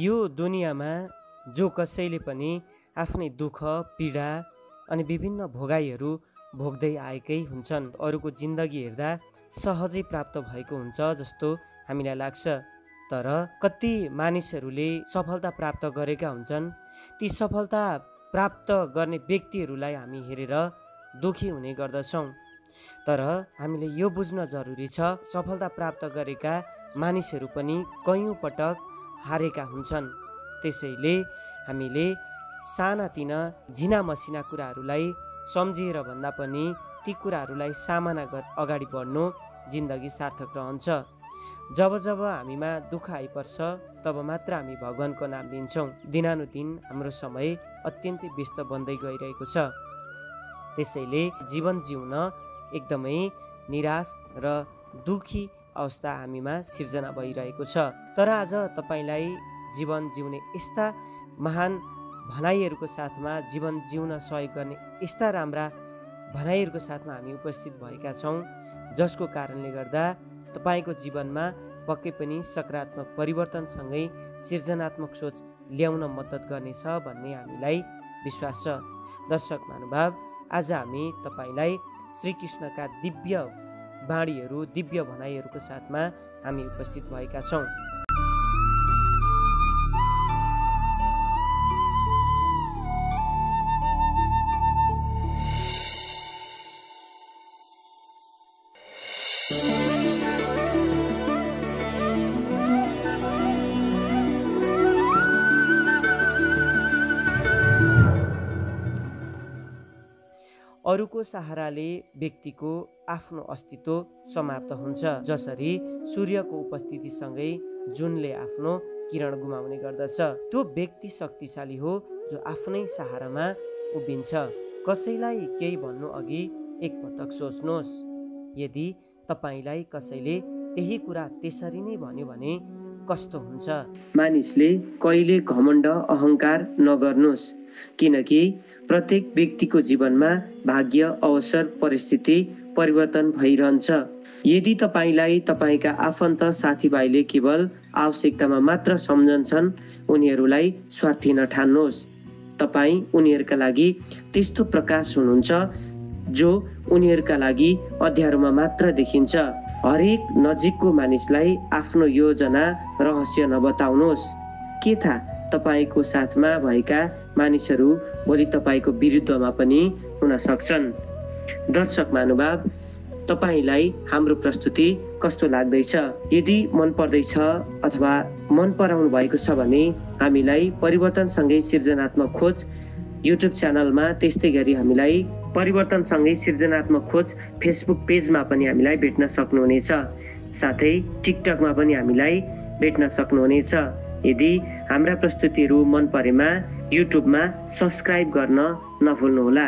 यो दुनियाँमा जो कसैले पनि आफ्नै दुःख पीडा अनि विभिन्न भोगाइहरू भोग्दै आएकै हुन्छन्। अरूको जिन्दगी हेर्दा सहजै प्राप्त भएको हुन्छ जस्तो हामीलाई लाग्छ, तर कति मानिसहरूले सफलता प्राप्त गरेका हुन्छन्। ती सफलता प्राप्त गर्ने व्यक्तिहरूलाई हामी हेरेर दुखी हुने गर्दछौँ। तर हामीले यो बुझ्न जरुरी छ, सफलता प्राप्त गरेका मानिसहरू पनि कयौं पटक हारेका हुन्छन्। त्यसैले हामीले सानातिना झिना मसिना कुराहरूलाई सम्झिएर भन्दा पनि ती कुराहरूलाई सामना अगाडि बढ्नु जिन्दगी सार्थक रहन्छ। जब जब हामीमा दुःख आइपर्छ तब मात्र हामी भगवानको नाम लिन्छौँ। दिनानुदिन हाम्रो समय अत्यन्तै व्यस्त बन्दै गइरहेको छ। त्यसैले जीवन जिउन एकदमै निराश र दुखी अवस्था हामीमा सिर्जना भइरहेको छ। तर आज तपाईलाई जीवन जिउने यस्ता महान भनाइहरूको साथमा, जीवन जिउन सहयोग गर्ने यस्ता राम्रा भनाइहरूको साथमा हामी उपस्थित भएका छौँ, जसको कारणले गर्दा तपाईको जीवनमा पक्कै पनि सकारात्मक परिवर्तनसँगै सृजनात्मक सोच ल्याउन मद्दत गर्नेछ भन्ने हामीलाई विश्वास छ। दर्शक महानुभाव, आज हामी तपाईलाई श्रीकृष्णका दिव्य बाणीहरू, दिव्य भनाइहरूको साथमा हामी उपस्थित भएका छौँ। अरूको सहाराले व्यक्तिको आफ्नो अस्तित्व समाप्त हुन्छ। जसरी सूर्यको उपस्थितिसँगै जुनले आफ्नो किरण गुमाउने गर्दछ। त्यो व्यक्ति शक्तिशाली हो जो आफ्नै सहारामा उभिन्छ। कसैलाई केही भन्नु अघि एकपटक सोच्नुहोस्। यदि तपाईलाई कसैले त्यही कुरा त्यसरी नै भन्यो भने कस्तो हुन्छ? मानिसले कहिले घमण्ड अहंकार नगर्नुहोस्, किनकि प्रत्येक व्यक्तिको जीवनमा भाग्य, अवसर, परिस्थिति परिवर्तन भइरहन्छ। यदि तपाईलाई तपाईका आफन्त साथीभाइले केवल आवश्यकतामा मात्र सम्झन्छन्, उनीहरूलाई स्वार्थी नठान्नुहोस्। तपाई उनीहरूका लागि त्यस्तो प्रकाश हुनुहुन्छ जो उनीहरूका लागि अँध्यारोमा मात्र देखिन्छ। हरेक नजिकको मानिसलाई आफ्नो योजना, रहस्य नबताउनुहोस्। के थाहा, तपाईको साथमा भएका मानिसहरू भोलि तपाईको विरुद्धमा पनि हुन सक्छन्। दर्शक महानुभाव, तपाईलाई हाम्रो प्रस्तुति कस्तो लाग्दैछ? यदि मन पर्दैछ अथवा मन पराउनु भएको छ भने हामीलाई परिवर्तनसँगै सृजनात्मक खोज युट्युब च्यानलमा, त्यस्तै गरी हामीलाई परिवर्तनसँगै सृजनात्मक खोज फेसबुक पेजमा पनि हामीलाई भेट्न सक्नुहुनेछ। साथै टिकटकमा पनि हामीलाई भेट्न सक्नुहुनेछ। यदि हाम्रा प्रस्तुतिहरू मन परेमा युट्युबमा सब्स्क्राइब गर्न नभुल्नुहोला।